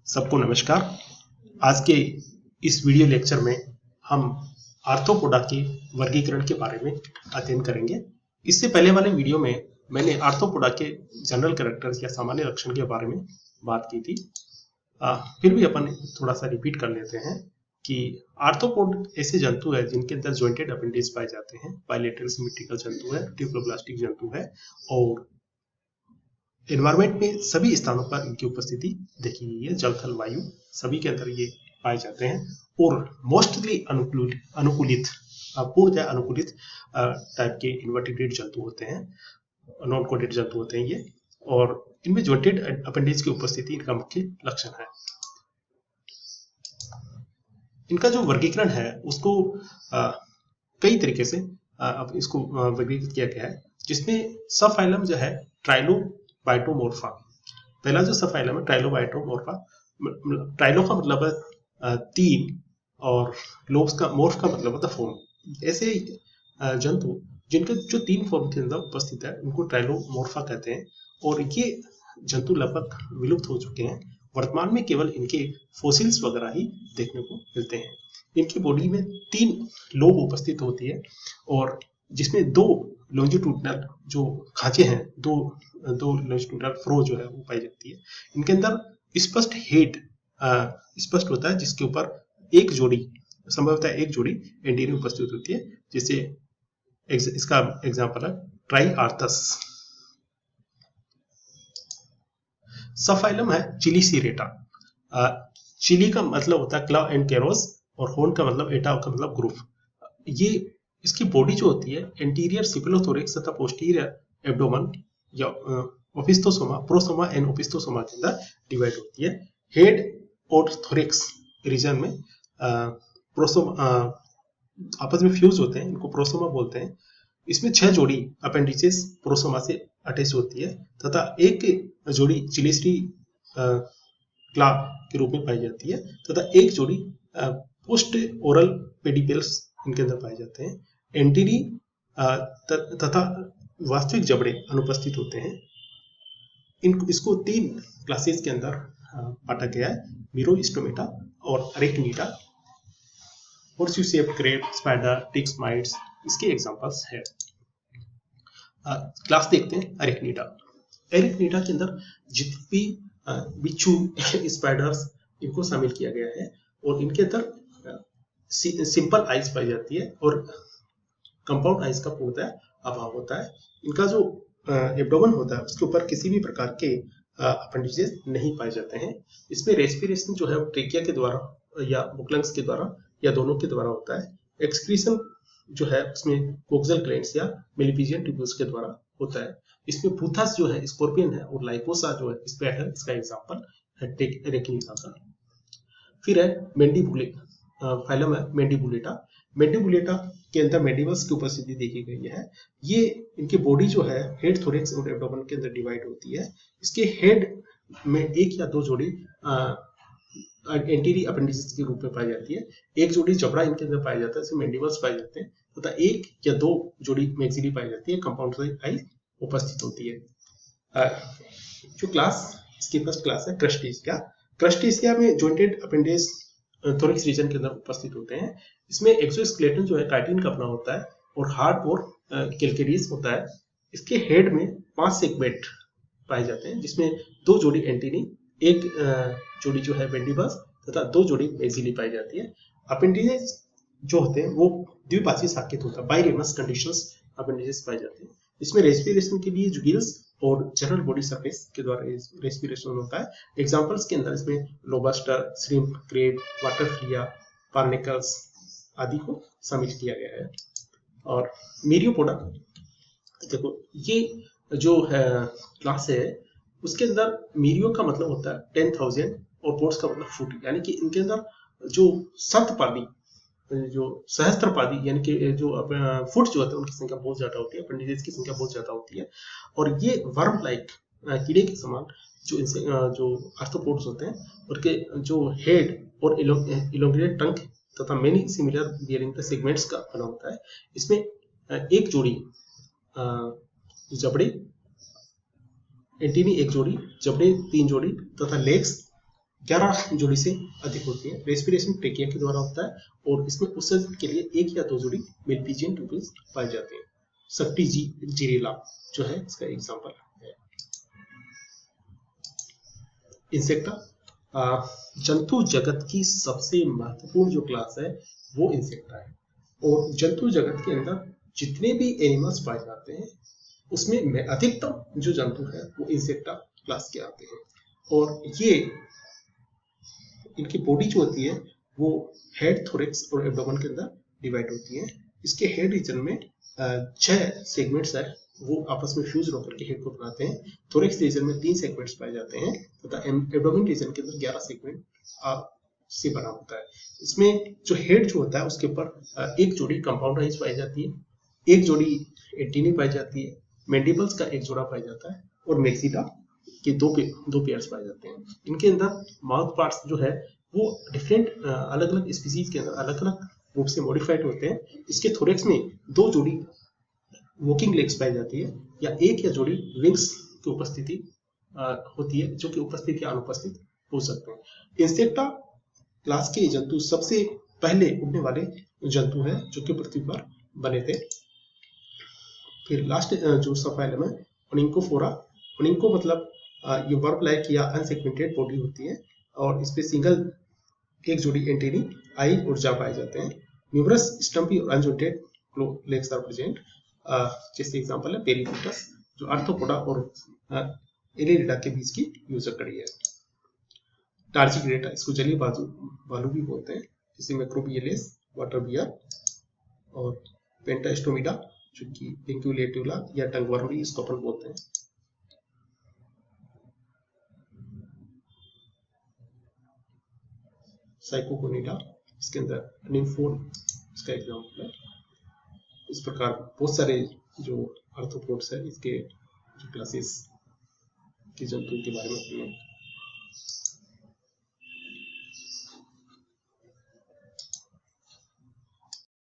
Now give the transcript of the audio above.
सबको नमस्कार। आज के इस वीडियो लेक्चर में हम आर्थ्रोपोडा के वर्गीकरण के बारे में अध्ययन करेंगे। इससे पहले वाले वीडियो में मैंने आर्थ्रोपोडा के जनरल कैरेक्टर्स या सामान्य लक्षण के बारे में बात की थी। फिर भी अपन थोड़ा सा रिपीट कर लेते हैं कि आर्थ्रोपोड ऐसे जंतु है जिनके अंदर जॉइंटेड अपेंडिज पाए जाते हैं, बायलेटरल सिमेट्रिकल जंतु है, डिप्लोब्लास्टिक जंतु है और एनवायरमेंट में सभी स्थानों पर इनकी उपस्थिति देखी गई है। जल, थल, वायु सभी के अंदर ये पाए जाते हैं और मोस्टली अनुकूलित पूर्णतः अनुकूलित टाइप के इन्वर्टिब्रेट जंतु होते हैं, नॉन कोटेड जंतु होते हैं ये, और इनमें जॉइंटेड अपेंडिज की उपस्थिति इनका मुख्य लक्षण है। इनका जो वर्गीकरण है उसको कई तरीके से अब इसको वर्गीकृत किया गया है, जिसमें सब फाइलम जो है ट्राइलोबाइटोमोर्फा। पहला जो सब फाइलम है ट्राइलोबाइटोमोर्फा, ट्राइलो का मतलब है तीन और लोब्स का, मोर्फ का मतलब होता है फॉर्म। ऐसे जंतु जिनके जो तीन फॉर्म के अंदर उपस्थित है उनको ट्राइलोमोर्फा कहते हैं और ये जंतु लगभग विलुप्त हो चुके हैं। वर्तमान में केवल इनके फोसिल्स वगैरह ही देखने को मिलते हैं। इनकी बॉडी में तीन लोब उपस्थित होती है और जिसमें दो लॉन्जिट्यूडनल जो खांचे हैं, दो लॉन्जिट्यूडनल फ्रो जो है वो पाई जाती है। इनके अंदर स्पष्ट हेड स्पष्ट होता है, जिसके ऊपर एक जोड़ी, संभवतः एक जोड़ी एंटीरियर उपस्थित होती है, जिसे इसका एग्जांपल है ट्राइआर्थस। सबफाइलम है चिलीसीरेटा। चिली का मतलब होता है क्ला एंड कैरोस और होर्न का मतलब एटा का मतलब ग्रुप। ये इसकी बॉडी जो होती है एंटीरियर सिफिलोथोरैक्स तथा पोस्टीरियर एब्डोमेन या ओपिस्थोसोमा, प्रोसोमा एंड ओपिस्थोसोमा के अंदर डिवाइड होती है। हेड और थोरैक्स रीजन में प्रोसोमा आपस में फ्यूज होते हैं, इनको प्रोसोमा बोलते हैं। इसमें 6 जोड़ी अपेंडिसेस प्रोसोमा से अटैच होती है तथा एक जोड़ी चिलिस्ट्री क्ला के रूप में पाई जाती है तथा एक जोड़ी पोस्ट ओरल पेडिपेल्स इनके अंदर पाए जाते हैं। एंटीरी तथा वास्तविक जबड़े अनुपस्थित होते हैं। इसको 3 क्लासेस के अंदर बांटा गया है, मीरोस्टोमेटा और Arachnida. Horseshoe shaped crab, spider, ticks, mites इसके एग्जांपल्स है। क्लास देखते हैं अरेक्निटा। अरेक्निटा के अंदर जितने भी बिच्छू, स्पाइडर्स इनको शामिल किया गया है और इनके अंदर सिंपल आइज पाई जाती है और कंपाउंड आइज का पूर्णतः अभाव होता है। इनका जो एब्डोमेन होता है उसके ऊपर किसी भी प्रकार के अपेंडिसेस नहीं पाए जाते हैं। इसमें रेस्पिरेशन जो है वो ट्रेकिया के द्वारा या बुकलंग्स के द्वारा या दोनों के द्वारा होता है। एक्सक्रीशन जो है उसमें कोक्सल ग्लैंड्स या मेलिफिजियन ट्यूब्यूल्स के द्वारा होता है। इसमें पूथस जो है स्कॉर्पियन है और लाइकोसा जो है स्पैट है, इसका एग्जांपल है अरेक्निटा का। फिर है मैंडिबुलेटा, फाइलम है मैंडिबुलेटा। मैंडिबुलेटा के अंदर मैंडिबल्स की उपस्थिति देखी गई है। ये इनकी बॉडी जो है हेड, थोरैक्स और एब्डोमेन के अंदर डिवाइड होती है। इसके हेड में एक या दो जोड़ी एंटीरियर अपेंडिसेस के रूप में पाई जाती है। एक जोड़ी जबड़ा इनके अंदर पाया जाता है, इसमें मैंडिबल्स पाए जाते हैं तथा एक या दो जोड़ी मैक्सिली पाई जाती है, कंपाउंड आई उपस्थित होती है। जो क्लास इसकी फर्स्ट क्लास है क्रस्टेशिया। क्रस्टेशिया में जॉइंटेड अपेंडेज थोरैक्स रीजन के अंदर उपस्थित होते हैं। इसमें एक्सोस्केलेटन जो है काइटिन का बना होता है और हार्ड और कैल्केरियस होता है। इसके हेड में 5 सेगमेंट पाए जाते हैं, जिसमें 2 जोड़ी एंटीनी, एक जोड़ी जो है मैंडिबल्स तथा 2 जोड़ी मैक्सिली पाई जाती है। अपेंडिसेस जो होते हैं वो द्विपार्श्विक साकित होता है, बाइरेमस कंडीशंस अपेंडिसेस पाए जाते हैं। इसमें रेस्पिरेशन के लिए जुगिल्स और जनरल बॉडी सरफेस के द्वारा रेस्पिरेशन होता है। एग्जांपल्स के अंदर इसमें लोबस्टर, श्रिम्प, क्रेब, वाटरफ्लिया, पार्निकल्स आदि को शामिल किया गया है। और मीरियोपोडा, देखो ये जो है क्लास है उसके अंदर मीरियो का मतलब होता है 10,000 और पोड्स का मतलब फुट, यानी कि इनके अंदर जो शतपादी, जो सहस्त्रपादी यानी कि जो फुट जो होते हैं उनकी संख्या बहुत ज्यादा होती है, अपेंडिसेस की संख्या बहुत ज्यादा होती है। और ये वर्म लाइक कीड़े के समान जो इनसे जो आर्थ्रोपोड्स होते हैं उनके जो हेड और इलोंगेटेड टंग तथा many similar bearing the segments का बना होता है। इसमें एक जोड़ी जबड़े, एंटीनी एक जोड़ी, जबड़े 3 जोड़ी तथा लेग्स 11 जोड़ी से अधिक होती है। रेस्पिरेशन ट्रेकिया के द्वारा होता है और इसमें उत्सर्जन के लिए 1 या 2 जोड़ी मेलपीजियन ट्यूपल्स पाए जाते हैं। सक्टी जीरेला जो है इसका एग्जांपल है। इंसेक्टा जंतु जगत की सबसे महत्वपूर्ण जो क्लास है वो इंसेक्टा है और जंतु जगत के अंदर जितने भी एनिमल्स पाए जाते हैं उसमें अधिकतम जो जंतु है वो इंसेक्टा क्लास के आते हैं और ये इनकी बॉडी जो होती है वो हेड, थोरेक्स और एब्डोमेन के अंदर डिवाइड होती है। इसके हेड रीजन में 6 सेगमेंट्स है वो आपस में फ्यूज होकर के हेड को बनाते हैं। थोरेक्स रीजन में 3 सेगमेंट्स पाए जाते हैं तथा एब्डोमेन रीजन के अंदर 11 सेगमेंट से बना होता है। इसमें जो हेड जो होता है उसके ऊपर एक जोड़ी कंपाउंड आइज पाई जाती है, एक जोड़ी एंटीनी पाई जाती है, मैंडिबल्स का एक जोड़ा पाया जाता है और मैक्सिला के दो पेयर्स पाए जाते हैं। इनके अंदर माउथ पार्ट्स जो है वो डिफरेंट अलग अलग स्पीसीज के अंदर अलग अलग रूप से मॉडिफाइड होते हैं। इसके थोरेक्स में 2 जोड़ी वॉकिंग लेग्स पाई जाती है या एक या जोड़ी विंग्स की उपस्थिति होती है जो कि उपस्थित या अनुपस्थित हो सकते हैं। इंसेक्टा क्लास के जंतु सबसे पहले उड़ने वाले जंतु है जो कि पृथ्वी पर बने थे। फिर लास्ट जो सब फाइलम है ओनिंकोफोरा। ओनिंको मतलब ये वर्ब लाइक या अनसेगमेंटेड बॉडी होती है और इस पे सिंगल एक जोड़ी एंटेनी, आई और जा पाए जाते हैं। न्यूमरस स्टम्पी और अनजॉइंटेड लेग्स आर प्रेजेंट। जैसे एग्जांपल है पेरिकोटस जो आर्थ्रोपोडा और एलिरिडा के बीच की यूजर कड़ी है। टार्जिग्रेटा इसको जलीय भालू भी बोलते हैं, जैसे मैक्रोबियलेस, वाटर बियर और पेंटास्टोमिडा जो कि इंक्यूलेटुला या टंगवर्म भी इसको अपन बोलते हैं। साइकोकोनिडा इसके अंदर निम्फोन इसका एग्जांपल है। इस प्रकार बहुत सारे जो आर्थ्रोपोड्स है इसके जो क्लासेस के जंतु के बारे में